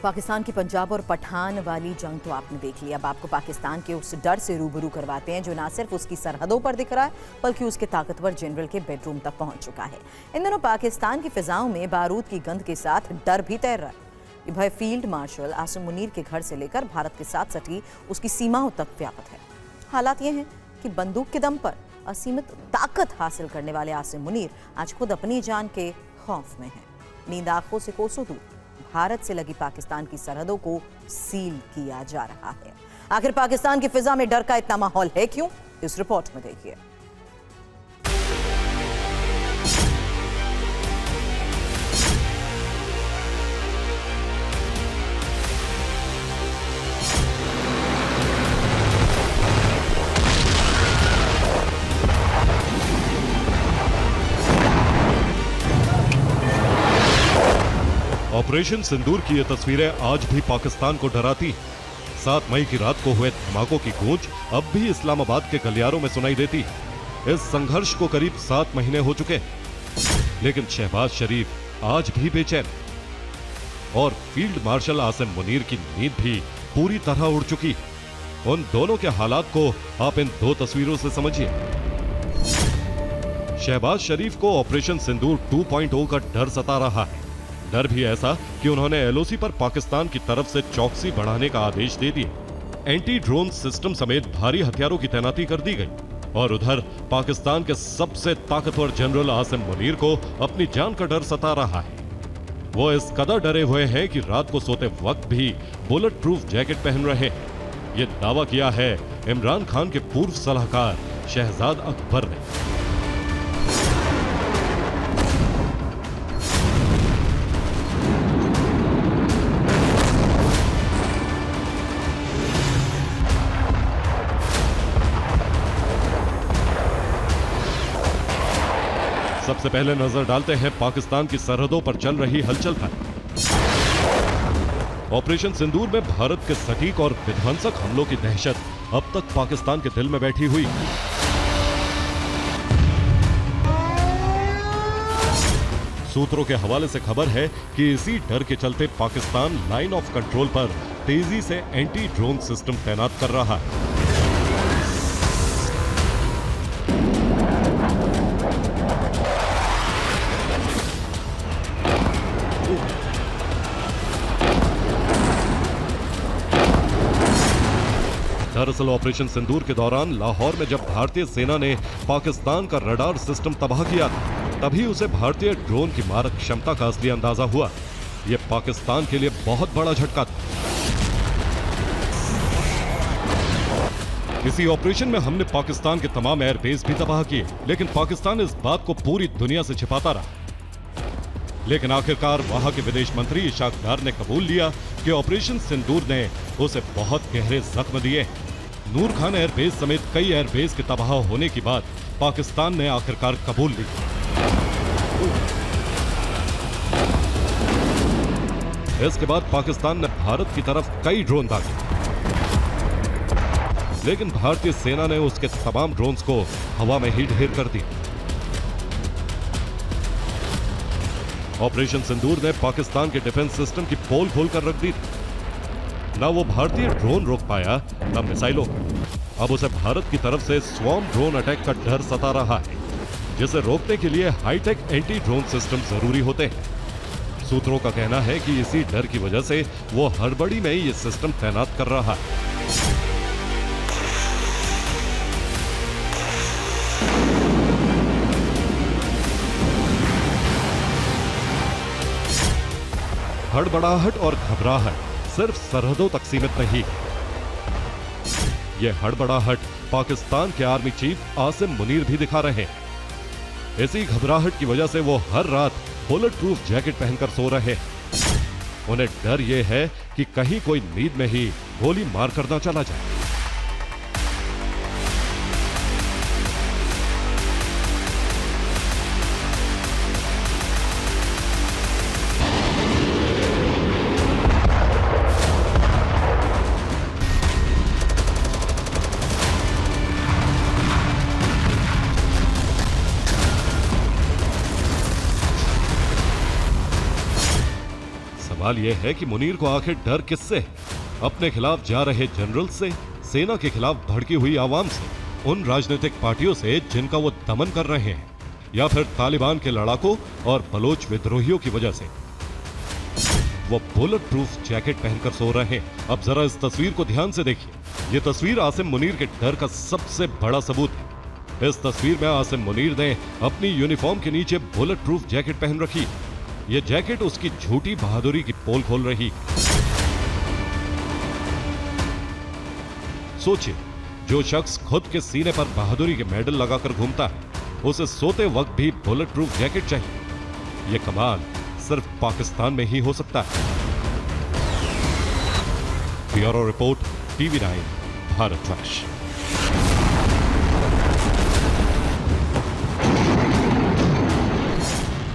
पाकिस्तान की पंजाब और पठान वाली जंग तो आपने देख ली। अब आपको पाकिस्तान के उस डर से रूबरू करवाते हैं जो ना सिर्फ उसकी सरहदों पर दिख रहा है बल्कि उसके ताकतवर जनरल के बेडरूम तक पहुंच चुका है। इन दिनों पाकिस्तान की फिजाओं में बारूद की गंध के साथ डर भी तैर रहा है। ये भय फील्ड मार्शल आसिम मुनीर के घर से लेकर भारत के साथ सटी उसकी सीमाओं तक व्यापक है। हालात ये हैं कि बंदूक के दम पर असीमित ताकत हासिल करने वाले आसिम मुनीर आज खुद अपनी जान के खौफ में हैं। नींद आंखों से कोसों दूर भारत से लगी पाकिस्तान की सरहदों को सील किया जा रहा है। आखिर पाकिस्तान की फिजा में डर का इतना माहौल है क्यों? इस रिपोर्ट में देखिए। ऑपरेशन सिंदूर की ये तस्वीरें आज भी पाकिस्तान को डराती हैं। 7 मई की रात को हुए धमाकों की गूंज अब भी इस्लामाबाद के गलियारों में सुनाई देती है। इस संघर्ष को करीब 7 महीने हो चुके हैं, लेकिन शहबाज शरीफ आज भी बेचैन और फील्ड मार्शल आसिम मुनीर की नींद भी पूरी तरह उड़ चुकी है। उन दोनों के हालात को आप इन 2 तस्वीरों से समझिए। शहबाज शरीफ को ऑपरेशन सिंदूर 2.0 का डर सता रहा है। डर भी ऐसा कि उन्होंने एलओसी पर पाकिस्तान की तरफ से चौकसी बढ़ाने का आदेश दे दिया। एंटी ड्रोन सिस्टम समेत भारी हथियारों की तैनाती कर दी गई और उधर पाकिस्तान के सबसे ताकतवर जनरल आसिम मुनीर को अपनी जान का डर सता रहा है। वो इस कदर डरे हुए हैं कि रात को सोते वक्त भी बुलेट प्रूफ जैकेट पहन रहे हैं। ये दावा किया है इमरान खान के पूर्व सलाहकार शहजाद अकबर ने। सबसे पहले नजर डालते हैं पाकिस्तान की सरहदों पर चल रही हलचल पर। ऑपरेशन सिंदूर में भारत के सटीक और विध्वंसक हमलों की दहशत अब तक पाकिस्तान के दिल में बैठी हुई। सूत्रों के हवाले से खबर है कि इसी डर के चलते पाकिस्तान लाइन ऑफ कंट्रोल पर तेजी से एंटी ड्रोन सिस्टम तैनात कर रहा है। दरअसल ऑपरेशन सिंदूर के दौरान लाहौर में जब भारतीय सेना ने पाकिस्तान का रडार सिस्टम तबाह किया तभी उसे भारतीय ड्रोन की मारक क्षमता का असली अंदाजा हुआ। यह पाकिस्तान के लिए बहुत बड़ा झटका था। इसी ऑपरेशन में हमने पाकिस्तान के तमाम एयरबेस भी तबाह किए, लेकिन पाकिस्तान इस बात को पूरी दुनिया से छिपाता रहा। लेकिन आखिरकार वहां के विदेश मंत्री इशाक डार ने कबूल लिया कि ऑपरेशन सिंदूर ने उसे बहुत गहरे जख्म दिए। नूर खान एयरबेस समेत कई एयरबेस के तबाह होने के बाद पाकिस्तान ने आखिरकार कबूल ली। इसके बाद पाकिस्तान ने भारत की तरफ कई ड्रोन दागे, लेकिन भारतीय सेना ने उसके तमाम ड्रोन्स को हवा में ही ढेर कर दिया। ऑपरेशन सिंदूर ने पाकिस्तान के डिफेंस सिस्टम की पोल खोलकर रख दी थी। न वो भारतीय ड्रोन रोक पाया न मिसाइलों को। अब उसे भारत की तरफ से स्वॉर्म ड्रोन अटैक का डर सता रहा है, जिसे रोकने के लिए हाईटेक एंटी ड्रोन सिस्टम जरूरी होते हैं। सूत्रों का कहना है कि इसी डर की वजह से वो हड़बड़ी में ये सिस्टम तैनात कर रहा है। हड़बड़ाहट और घबराहट सिर्फ सरहदों तक सीमित नहीं है। यह हड़बड़ाहट पाकिस्तान के आर्मी चीफ आसिम मुनीर भी दिखा रहे हैं। इसी घबराहट की वजह से वो हर रात बुलेट प्रूफ जैकेट पहनकर सो रहे हैं। उन्हें डर यह है कि कहीं कोई नींद में ही गोली मार कर न चला जाए। सवाल यह है कि मुनीर को आखिर डर किससे है? अपने खिलाफ जा रहे जनरल से, सेना के खिलाफ भड़की हुई आवाम से, उन राजनीतिक पार्टियों से जिनका वो दमन कर रहे हैं, या फिर तालिबान के लड़ाकों और बलोच विद्रोहियों की वजह से? वो बुलेट प्रूफ जैकेट पहनकर सो रहे हैं। अब जरा इस तस्वीर को ध्यान से देखिए। ये तस्वीर आसिम मुनीर के डर का सबसे बड़ा सबूत है। इस तस्वीर में आसिम मुनीर ने अपनी यूनिफॉर्म के नीचे बुलेट प्रूफ जैकेट पहन रखी। ये जैकेट उसकी झूठी बहादुरी की पोल खोल रही। सोचिए, जो शख्स खुद के सीने पर बहादुरी के मेडल लगाकर घूमता है, उसे सोते वक्त भी बुलेट प्रूफ जैकेट चाहिए। यह कमाल सिर्फ पाकिस्तान में ही हो सकता है। ब्यूरो रिपोर्ट, TV9 भारत वर्ष।